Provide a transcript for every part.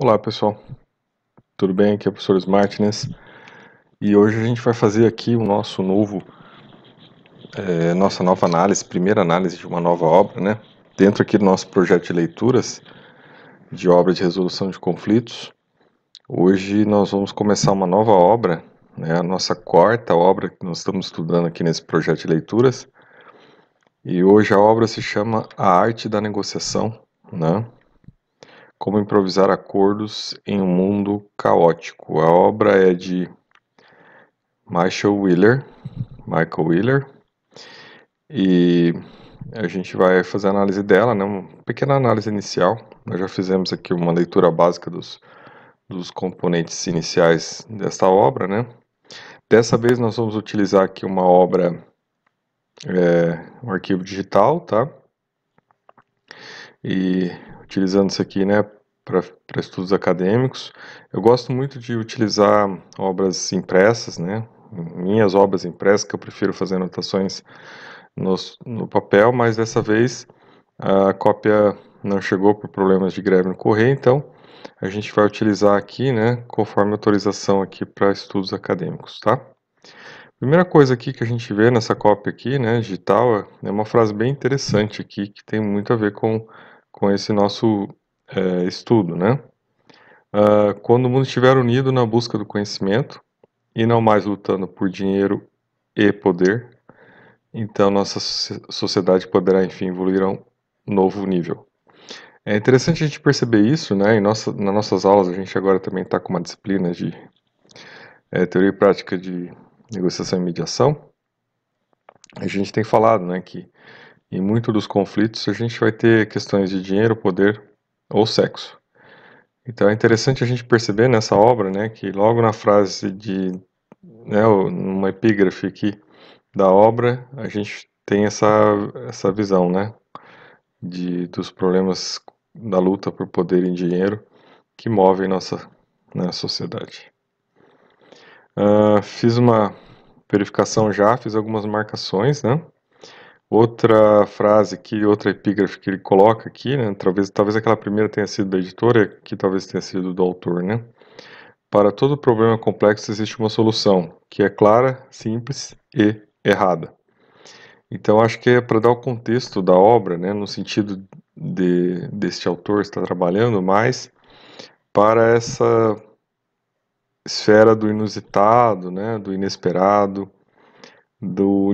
Olá pessoal, tudo bem? Aqui é o professor Martinez e hoje a gente vai fazer aqui o nosso nossa nova análise, primeira análise de uma nova obra, né? Dentro aqui do nosso projeto de leituras de obra de resolução de conflitos. Hoje nós vamos começar uma nova obra, né? A nossa quarta obra que nós estamos estudando aqui nesse projeto de leituras. E hoje a obra se chama A Arte da Negociação, né? Como improvisar acordos em um mundo caótico. A obra é de Michael Wheeler, e a gente vai fazer a análise dela, né, uma pequena análise inicial. Nós já fizemos aqui uma leitura básica dos componentes iniciais desta obra, né. Dessa vez nós vamos utilizar aqui uma obra, um arquivo digital, tá, e utilizando isso aqui, né, para estudos acadêmicos. Eu gosto muito de utilizar obras impressas, né, minhas obras impressas, que eu prefiro fazer anotações no papel, mas dessa vez a cópia não chegou por problemas de greve no correio, então a gente vai utilizar aqui, né, conforme autorização aqui para estudos acadêmicos, tá? Primeira coisa aqui que a gente vê nessa cópia aqui, né, digital, é uma frase bem interessante aqui, que tem muito a ver com esse nosso estudo, né? Quando o mundo estiver unido na busca do conhecimento e não mais lutando por dinheiro e poder, então nossa sociedade poderá, enfim, evoluir a um novo nível. É interessante a gente perceber isso, né? Nas nossas aulas a gente agora também está com uma disciplina de teoria e prática de negociação e mediação. A gente tem falado, né, que em muitos dos conflitos a gente vai ter questões de dinheiro, poder ou sexo. Então é interessante a gente perceber nessa obra, né, que logo na frase de, né, numa epígrafe aqui da obra, a gente tem essa visão, né, dos problemas da luta por poder e dinheiro que movem nossa, né, sociedade. Fiz uma verificação já, fiz algumas marcações, né? Outra frase aqui, outra epígrafe que ele coloca aqui, né? Talvez aquela primeira tenha sido da editora, que talvez tenha sido do autor, né? Para todo problema complexo existe uma solução, que é clara, simples e errada. Então acho que é para dar o contexto da obra, né? No sentido deste autor estar trabalhando mais para essa esfera do inusitado, né? Do inesperado,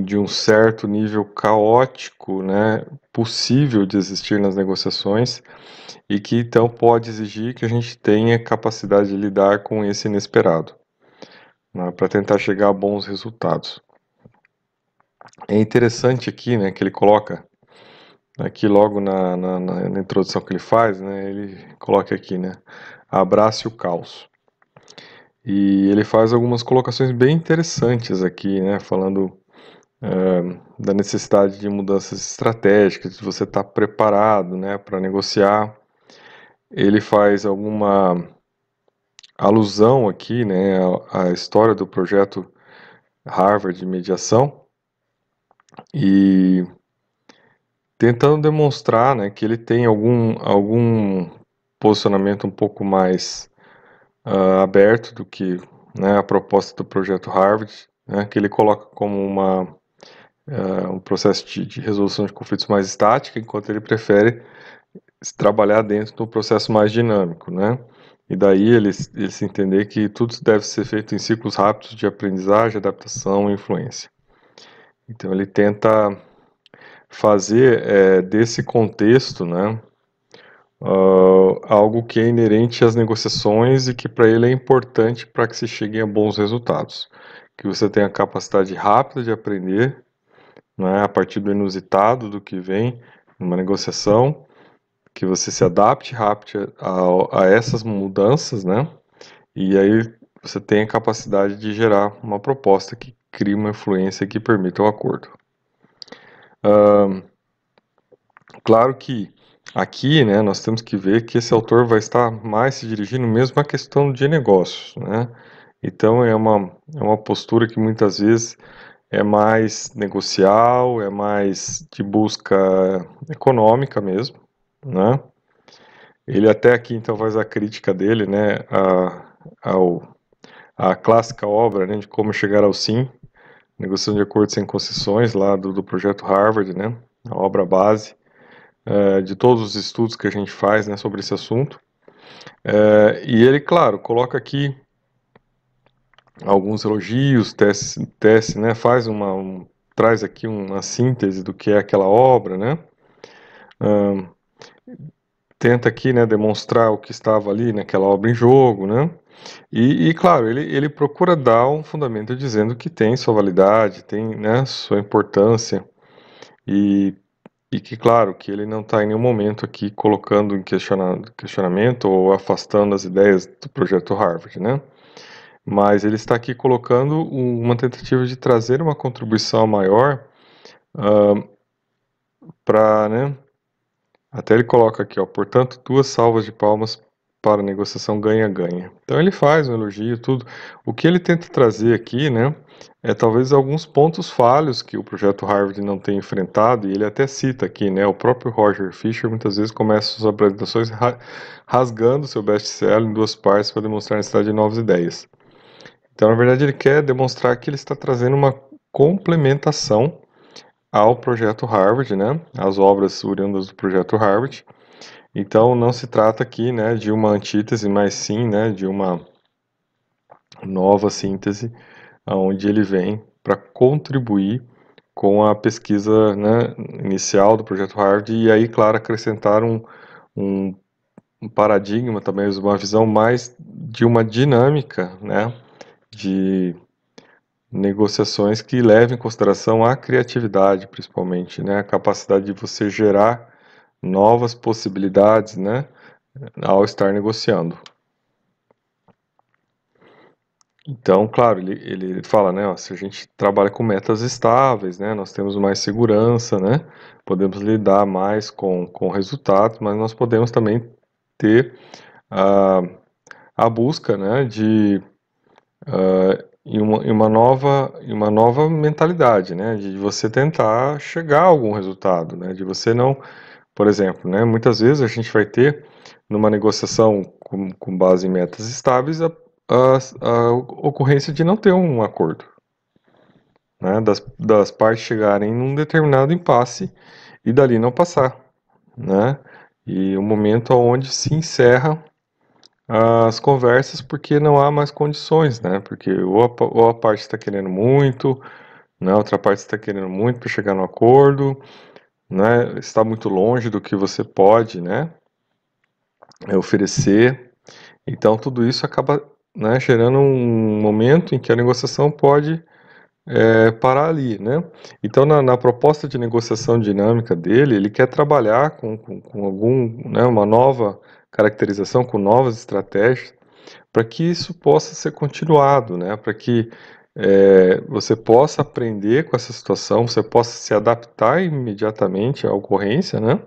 de um certo nível caótico, né, possível de existir nas negociações e que então pode exigir que a gente tenha capacidade de lidar com esse inesperado, né, para tentar chegar a bons resultados. É interessante aqui, né, que ele coloca aqui logo na introdução que ele faz, né, ele coloca aqui, né, abrace o caos. E ele faz algumas colocações bem interessantes aqui, né, falando da necessidade de mudanças estratégicas, de você estar preparado, né, para negociar. Ele faz alguma alusão aqui, né, à história do projeto Harvard de mediação e tentando demonstrar, né, que ele tem algum posicionamento um pouco mais aberto do que, né, a proposta do projeto Harvard, né, que ele coloca como um processo de resolução de conflitos mais estática, enquanto ele prefere trabalhar dentro do processo mais dinâmico, né? E daí ele se entender que tudo deve ser feito em ciclos rápidos de aprendizagem, adaptação e influência. Então ele tenta fazer desse contexto, né, algo que é inerente às negociações e que para ele é importante para que se chegue a bons resultados. Que você tenha a capacidade rápida de aprender, né, a partir do inusitado, do que vem numa negociação, que você se adapte rápido a essas mudanças, né? E aí você tem a capacidade de gerar uma proposta que crie uma influência que permita o acordo. Claro que aqui, né, nós temos que ver que esse autor vai estar mais se dirigindo mesmo à questão de negócios, né? Então é uma postura que muitas vezes é mais negocial, é mais de busca econômica mesmo, né? Ele até aqui então faz a crítica dele, né, a clássica obra, né, de como chegar ao sim, negociação de acordos sem concessões, lá do projeto Harvard, né, a obra base de todos os estudos que a gente faz, né, sobre esse assunto. E ele, claro, coloca aqui alguns elogios, tece, né, traz aqui uma síntese do que é aquela obra, né, tenta aqui, né, demonstrar o que estava ali naquela obra em jogo, né, claro, ele procura dar um fundamento dizendo que tem sua validade, tem, né, sua importância, e, que, claro, que ele não está em nenhum momento aqui colocando em questionamento ou afastando as ideias do projeto Harvard, né? Mas ele está aqui colocando uma tentativa de trazer uma contribuição maior para, né? Até ele coloca aqui, ó, portanto, 2 salvas de palmas para a negociação ganha-ganha. Então ele faz um elogio, tudo. O que ele tenta trazer aqui, né, é talvez alguns pontos falhos que o projeto Harvard não tem enfrentado, e ele até cita aqui, né, o próprio Roger Fisher muitas vezes começa suas apresentações rasgando seu best-seller em 2 partes para demonstrar a necessidade de novas ideias. Então, na verdade, ele quer demonstrar que ele está trazendo uma complementação ao projeto Harvard, né, às obras oriundas do projeto Harvard. Então, não se trata aqui, né, de uma antítese, mas sim, né, de uma nova síntese, onde ele vem para contribuir com a pesquisa, né, inicial do projeto Harvard e aí, claro, acrescentar um paradigma também, uma visão mais de uma dinâmica, né, de negociações que levem em consideração a criatividade, principalmente, né, a capacidade de você gerar novas possibilidades, né, ao estar negociando. Então, claro, ele fala, né, ó, se a gente trabalha com metas estáveis, né, nós temos mais segurança, né, podemos lidar mais com resultados, mas nós podemos também ter a, a busca, né, em uma nova mentalidade, né, de você tentar chegar a algum resultado, né, de você não, por exemplo, né, muitas vezes a gente vai ter numa negociação com base em metas estáveis a ocorrência de não ter um acordo, né, das partes chegarem num determinado impasse e dali não passar, né, e o momento onde se encerra as conversas porque não há mais condições, né, porque ou a parte está querendo muito, né, a outra parte está querendo muito para chegar no acordo, né, está muito longe do que você pode, né, oferecer. Então tudo isso acaba, né, gerando um momento em que a negociação pode parar ali, né? Então na proposta de negociação dinâmica dele, ele quer trabalhar com algum, né, uma nova caracterização, com novas estratégias, para que isso possa ser continuado, né? Para que você possa aprender com essa situação, você possa se adaptar imediatamente à ocorrência, né?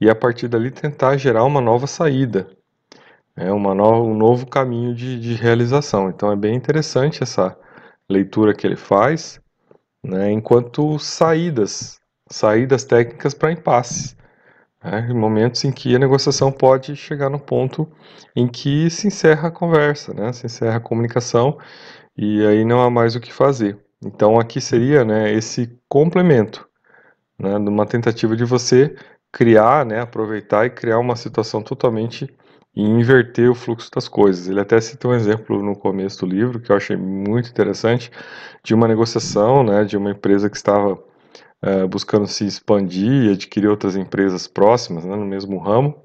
E a partir dali tentar gerar uma nova saída, um novo caminho de realização. Então é bem interessante essa leitura que ele faz, né, enquanto saídas técnicas para impasses, né, em momentos em que a negociação pode chegar no ponto em que se encerra a conversa, né, se encerra a comunicação e aí não há mais o que fazer. Então aqui seria, né, esse complemento, né, de uma tentativa de você criar, né, aproveitar e criar uma situação totalmente e inverter o fluxo das coisas. Ele até cita um exemplo no começo do livro que eu achei muito interessante de uma negociação, né, de uma empresa que estava buscando se expandir e adquirir outras empresas próximas, né, no mesmo ramo.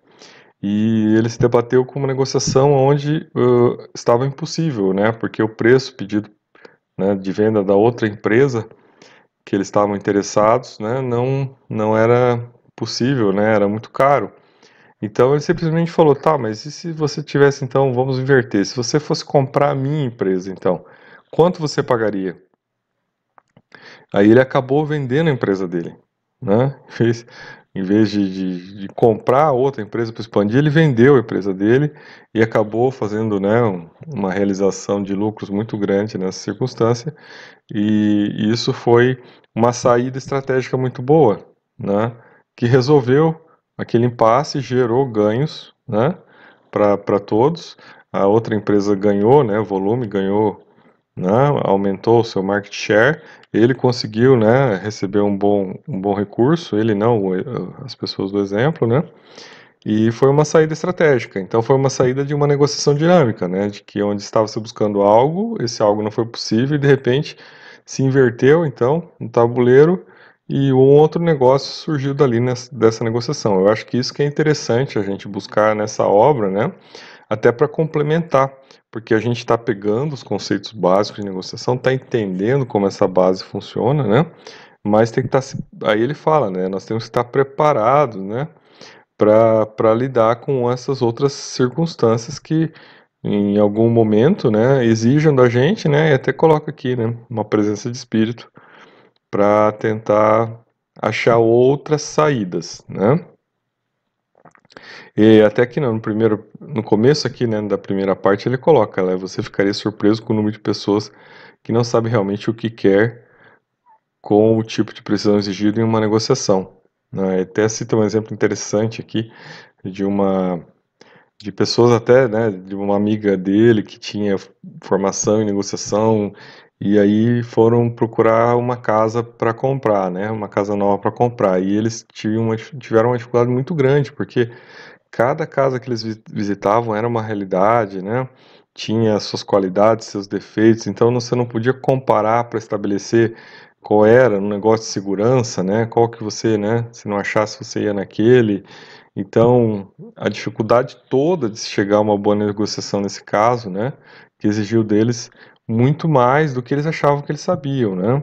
E ele se debateu com uma negociação onde estava impossível, né, porque o preço pedido, né, de venda da outra empresa que eles estavam interessados, né, não era possível, né, era muito caro. Então ele simplesmente falou, tá, mas e se você tivesse, então, vamos inverter, se você fosse comprar a minha empresa, então, quanto você pagaria? Aí ele acabou vendendo a empresa dele, né, em vez de comprar outra empresa para expandir, ele vendeu a empresa dele e acabou fazendo, né, uma realização de lucros muito grande nessa circunstância, e isso foi uma saída estratégica muito boa, né? Que resolveu aquele impasse e gerou ganhos, né, para todos. A outra empresa ganhou, né, volume, ganhou, né, aumentou o seu market share. Ele conseguiu, né, receber um bom recurso, ele não, as pessoas do exemplo, né, e foi uma saída estratégica. Então foi uma saída de uma negociação dinâmica, né, de que onde estava se buscando algo, esse algo não foi possível e de repente se inverteu, então, no tabuleiro e um outro negócio surgiu dali dessa negociação. Eu acho que isso que é interessante a gente buscar nessa obra, né, até para complementar, porque a gente está pegando os conceitos básicos de negociação, está entendendo como essa base funciona, né, mas tem que estar, aí ele fala, né, nós temos que estar preparados, né, para lidar com essas outras circunstâncias que em algum momento, né, exijam da gente, né, e até coloca aqui, né, uma presença de espírito para tentar achar outras saídas, né? E até aqui no começo aqui, né, da primeira parte ele coloca, né, você ficaria surpreso com o número de pessoas que não sabe realmente o que quer com o tipo de precisão exigido em uma negociação, né? Até cita um exemplo interessante aqui de uma de pessoas até, né, de uma amiga dele que tinha formação em negociação e aí foram procurar uma casa para comprar, né, uma casa nova para comprar e eles tiveram uma dificuldade muito grande porque cada casa que eles visitavam era uma realidade, né, tinha suas qualidades, seus defeitos, então você não podia comparar para estabelecer qual era um negócio de segurança, né, qual que você, né, se não achasse você ia naquele, então, a dificuldade toda de se chegar a uma boa negociação nesse caso, né, que exigiu deles muito mais do que eles achavam que eles sabiam, né?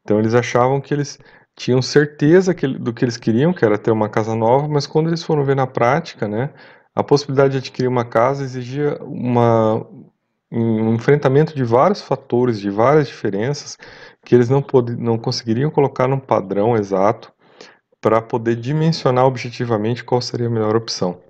Então, eles achavam que eles tinham certeza do que eles queriam, que era ter uma casa nova, mas quando eles foram ver na prática, né, a possibilidade de adquirir uma casa exigia um enfrentamento de vários fatores, de várias diferenças, que eles não conseguiriam colocar num padrão exato para poder dimensionar objetivamente qual seria a melhor opção.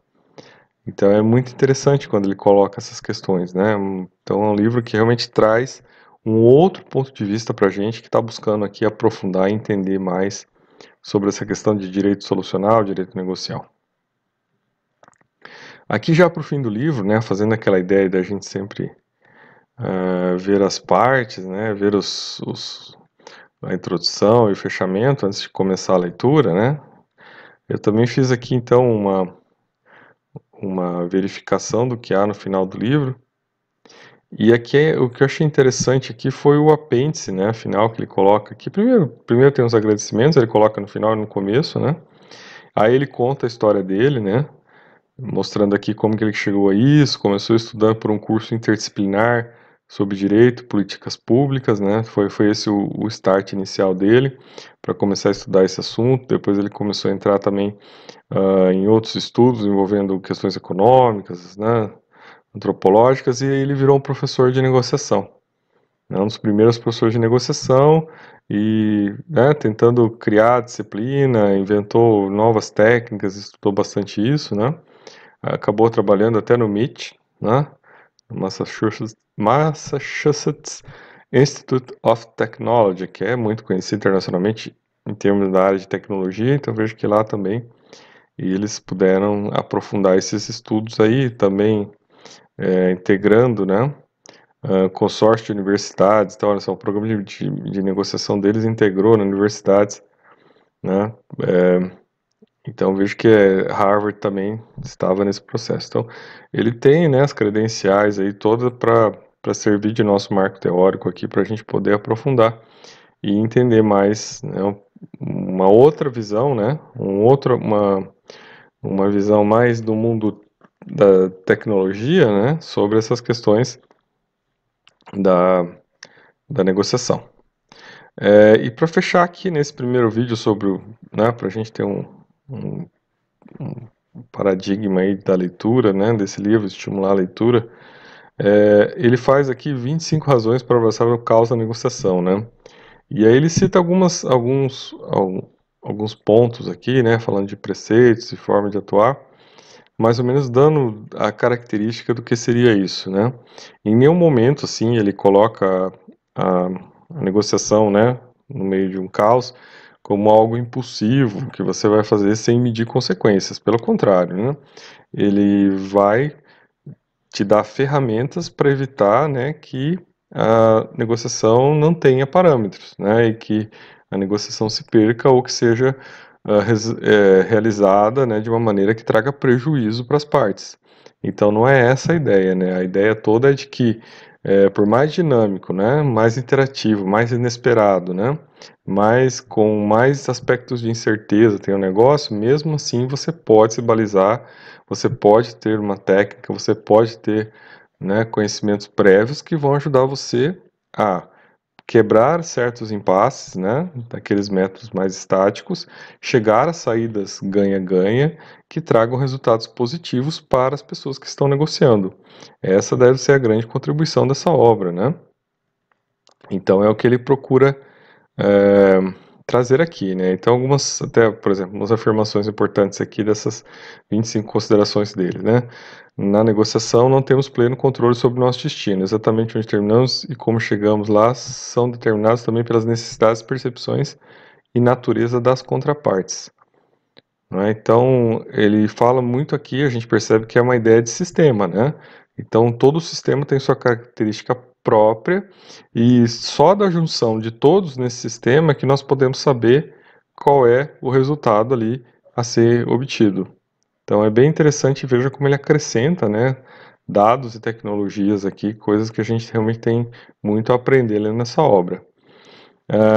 Então é muito interessante quando ele coloca essas questões, né? Então é um livro que realmente traz um outro ponto de vista para a gente que está buscando aqui aprofundar e entender mais sobre essa questão de direito solucional, direito negocial. Aqui já para o fim do livro, né, fazendo aquela ideia da gente sempre ver as partes, né, ver a introdução e o fechamento antes de começar a leitura, né? Eu também fiz aqui então uma verificação do que há no final do livro. E aqui o que eu achei interessante aqui foi o apêndice, né, final que ele coloca aqui. Primeiro tem os agradecimentos, ele coloca no final e no começo, né? Aí ele conta a história dele, né? Mostrando aqui como que ele chegou a isso, começou estudando por um curso interdisciplinar sobre direito, políticas públicas, né? Foi esse o start inicial dele para começar a estudar esse assunto. Depois ele começou a entrar também em outros estudos envolvendo questões econômicas, né, antropológicas, e ele virou um professor de negociação, né, um dos primeiros professores de negociação, e né, tentando criar disciplina, inventou novas técnicas, estudou bastante isso, né, acabou trabalhando até no MIT, né, Massachusetts Institute of Technology, que é muito conhecido internacionalmente em termos da área de tecnologia, então vejo que lá também e eles puderam aprofundar esses estudos aí, também integrando, né, consórcio de universidades, então, olha só, o programa de negociação deles integrou nas universidades, né, então vejo que Harvard também estava nesse processo. Então, ele tem, né, as credenciais aí todas para servir de nosso marco teórico aqui, para a gente poder aprofundar e entender mais, né, uma outra visão, né, uma visão mais do mundo da tecnologia, né, sobre essas questões da, da negociação. E para fechar aqui nesse primeiro vídeo sobre, né, para a gente ter um paradigma aí da leitura, né, desse livro, estimular a leitura, ele faz aqui 25 razões para abraçar o caos da negociação, né, e aí ele cita alguns pontos aqui, né, falando de preceitos e forma de atuar, mais ou menos dando a característica do que seria isso, né? Em nenhum momento, assim, ele coloca a negociação, né, no meio de um caos, como algo impulsivo, que você vai fazer sem medir consequências. Pelo contrário, né? Ele vai te dar ferramentas para evitar, né, que a negociação não tenha parâmetros, né, e que a negociação se perca ou que seja realizada, né, de uma maneira que traga prejuízo para as partes. Então não é essa a ideia, né? A ideia toda é de que por mais dinâmico, né, mais interativo, mais inesperado, né, mas com mais aspectos de incerteza tem o negócio, mesmo assim você pode se balizar, você pode ter uma técnica, você pode ter, né, conhecimentos prévios que vão ajudar você a quebrar certos impasses, né, daqueles métodos mais estáticos, chegar a saídas ganha-ganha que tragam resultados positivos para as pessoas que estão negociando. Essa deve ser a grande contribuição dessa obra, né? Então é o que ele procura é, trazer aqui, né? Então algumas, até, por exemplo, umas afirmações importantes aqui dessas 25 considerações dele, né? Na negociação não temos pleno controle sobre o nosso destino. Exatamente onde terminamos e como chegamos lá são determinados também pelas necessidades, percepções e natureza das contrapartes. Né? Então, ele fala muito aqui, a gente percebe que é uma ideia de sistema, né? Então, todo sistema tem sua característica própria e só da junção de todos nesse sistema é que nós podemos saber qual é o resultado ali a ser obtido. Então, é bem interessante, veja como ele acrescenta, né, dados e tecnologias aqui, coisas que a gente realmente tem muito a aprender lendo essa obra.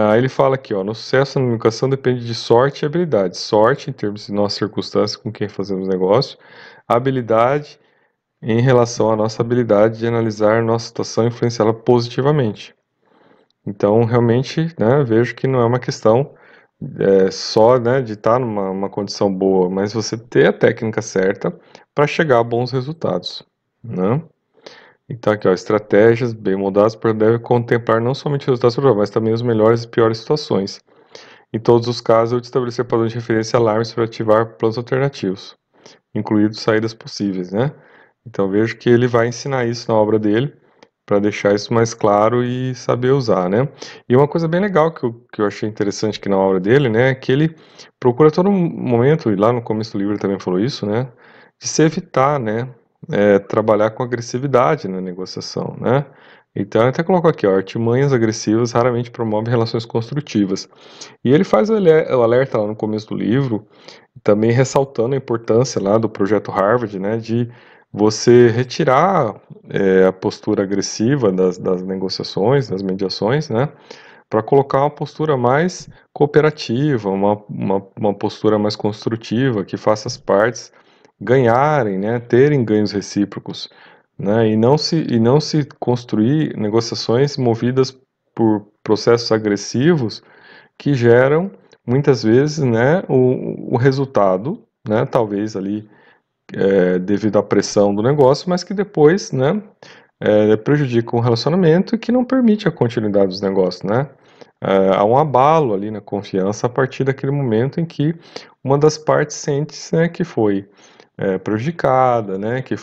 Aí ele fala aqui, ó, no sucesso na educação depende de sorte e habilidade. Sorte, em termos de nossas circunstâncias com quem fazemos negócio. Habilidade, em relação à nossa habilidade de analisar nossa situação e influenciá-la positivamente. Então, realmente, né, vejo que não é uma questão só, né, de estar numa condição boa, mas você ter a técnica certa para chegar a bons resultados, né? Então aqui, ó, estratégias bem moldadas devem contemplar não somente os resultados prováveis, mas também as melhores e piores situações. Em todos os casos, eu estabelecer padrões de referência e alarmes para ativar planos alternativos, incluídos saídas possíveis, né? Então vejo que ele vai ensinar isso na obra dele, para deixar isso mais claro e saber usar, né? E uma coisa bem legal que eu achei interessante aqui na obra dele, né, é que ele procura a todo momento, e lá no começo do livro ele também falou isso, né, de se evitar, né, trabalhar com agressividade na negociação, né? Então ele até colocou aqui, ó, artimanhas agressivas raramente promovem relações construtivas. E ele faz o alerta lá no começo do livro, também ressaltando a importância lá do projeto Harvard, né, de você retirar a postura agressiva das negociações, das mediações, né, para colocar uma postura mais cooperativa, uma postura mais construtiva, que faça as partes ganharem, né, terem ganhos recíprocos, né, e não se construir negociações movidas por processos agressivos que geram muitas vezes, né, o resultado, né, talvez ali devido à pressão do negócio, mas que depois, né, prejudica o relacionamento e que não permite a continuidade dos negócios, né? Há um abalo ali na confiança a partir daquele momento em que uma das partes sente, né, que foi prejudicada, né, que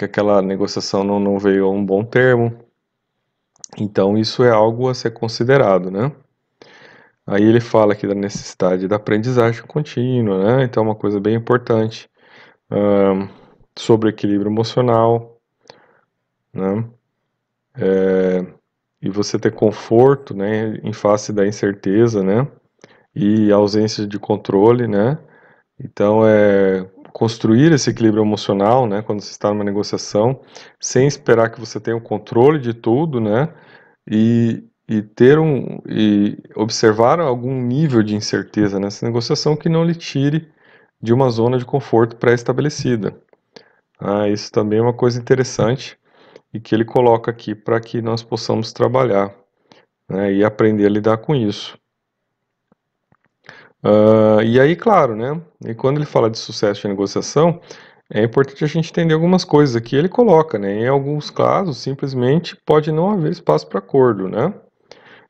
aquela negociação não veio a um bom termo. Então isso é algo a ser considerado, né? Aí ele fala aqui da necessidade da aprendizagem contínua, né? Então é uma coisa bem importante. Sobre equilíbrio emocional, né? E você ter conforto, né, em face da incerteza, né? E ausência de controle, né? Então é construir esse equilíbrio emocional, né, quando você está numa negociação, sem esperar que você tenha o controle de tudo, né? E observar algum nível de incerteza nessa negociação que não lhe tire de uma zona de conforto pré-estabelecida. Isso também é uma coisa interessante e que ele coloca aqui para que nós possamos trabalhar, né, e aprender a lidar com isso. E aí, claro, né, e quando ele fala de sucesso de negociação, é importante a gente entender algumas coisas aqui. Ele coloca, né, em alguns casos, simplesmente pode não haver espaço para acordo, né?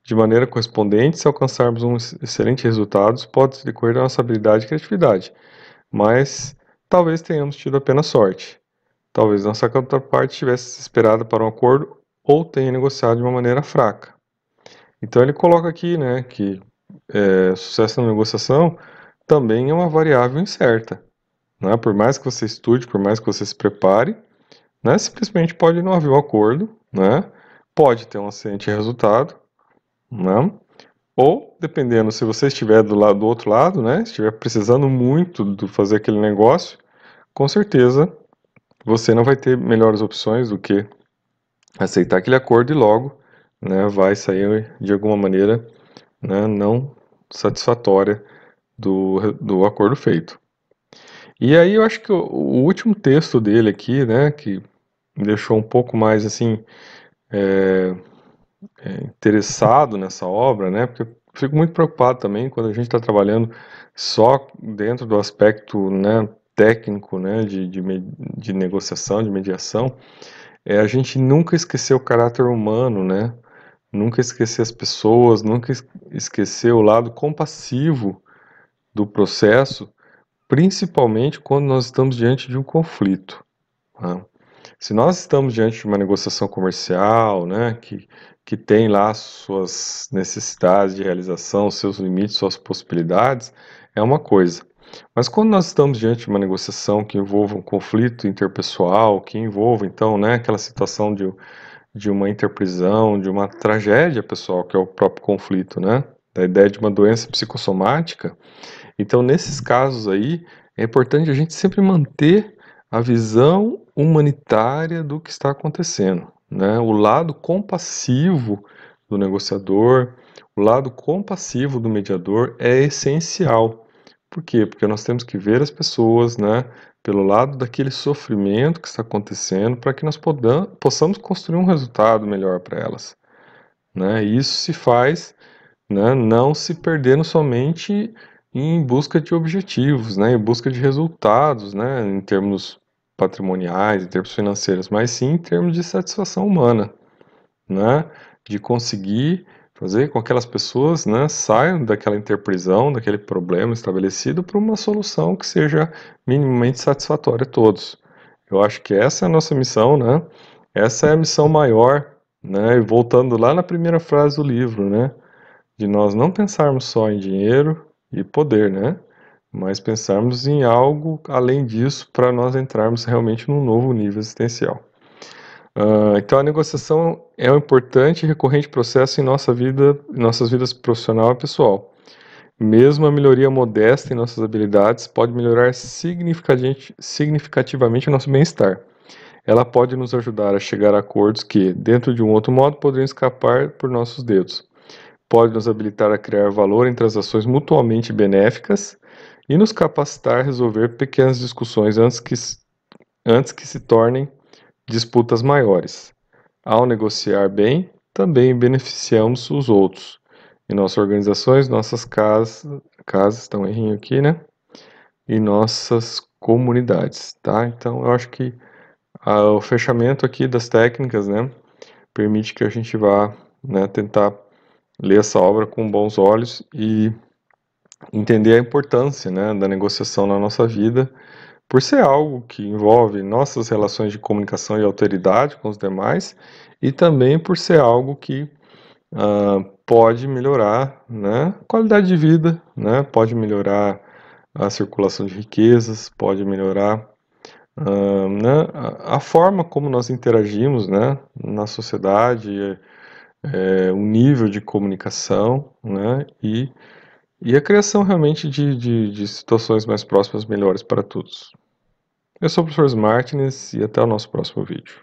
De maneira correspondente, se alcançarmos um excelente resultado, pode decorrer da nossa habilidade e criatividade, mas talvez tenhamos tido apenas sorte. Talvez nossa contraparte tivesse esperado para um acordo ou tenha negociado de uma maneira fraca. Então ele coloca aqui, né, que sucesso na negociação também é uma variável incerta, né? Por mais que você estude, por mais que você se prepare, né? Simplesmente pode não haver um acordo, né? Pode ter um excelente resultado, né? Ou, dependendo, se você estiver do outro lado, né? Estiver precisando muito de fazer aquele negócio, com certeza você não vai ter melhores opções do que aceitar aquele acordo e logo, né, vai sair de alguma maneira, né, não satisfatória do acordo feito. E aí eu acho que o último texto dele aqui, né, que me deixou um pouco mais assim interessado nessa obra, né, porque eu fico muito preocupado também quando a gente está trabalhando só dentro do aspecto, né, técnico, né, de negociação, de mediação, a gente nunca esquecer o caráter humano, né, nunca esquecer as pessoas, nunca esquecer o lado compassivo do processo, principalmente quando nós estamos diante de um conflito, né? Se nós estamos diante de uma negociação comercial, né, que tem lá suas necessidades de realização, seus limites, suas possibilidades, é uma coisa. Mas quando nós estamos diante de uma negociação que envolva um conflito interpessoal, que envolva, então, né, aquela situação de uma interprisão, de uma tragédia pessoal, que é o próprio conflito, né? Da ideia de uma doença psicossomática. Então, nesses casos aí, é importante a gente sempre manter a visão humanitária do que está acontecendo, né? O lado compassivo do negociador, o lado compassivo do mediador é essencial. Por quê? Porque nós temos que ver as pessoas, né, pelo lado daquele sofrimento que está acontecendo, para que nós possamos construir um resultado melhor para elas, né? E isso se faz, né, não se perdendo somente em busca de objetivos, né, em busca de resultados, né, em termos patrimoniais, em termos financeiros, mas sim em termos de satisfação humana, né, de conseguir fazer com que aquelas pessoas, né, saiam daquela interprisão, daquele problema estabelecido para uma solução que seja minimamente satisfatória a todos. Eu acho que essa é a nossa missão, né? Essa é a missão maior, né? E voltando lá na primeira frase do livro, né? De nós não pensarmos só em dinheiro e poder, né? Mas pensarmos em algo além disso para nós entrarmos realmente num novo nível existencial. Então a negociação é um importante e recorrente processo em nossa vida, em nossas vidas profissional e pessoal. Mesmo a melhoria modesta em nossas habilidades pode melhorar significativamente o nosso bem-estar. Ela pode nos ajudar a chegar a acordos que, dentro de um outro modo, poderiam escapar por nossos dedos. Pode nos habilitar a criar valor em transações mutuamente benéficas e nos capacitar a resolver pequenas discussões antes que se tornem disputas maiores. Ao negociar bem, também beneficiamos os outros. Em nossas organizações, nossas casas, estão errinho aqui, né? E nossas comunidades, tá? Então, eu acho que o fechamento aqui das técnicas, né, permite que a gente vá, né, tentar ler essa obra com bons olhos e entender a importância, né, da negociação na nossa vida, por ser algo que envolve nossas relações de comunicação e alteridade com os demais, e também por ser algo que pode melhorar, né, a qualidade de vida, né, pode melhorar a circulação de riquezas, pode melhorar né, a forma como nós interagimos, né, na sociedade, o nível de comunicação, né, e a criação realmente de situações mais próximas, melhores para todos. Eu sou o professor Martins e até o nosso próximo vídeo.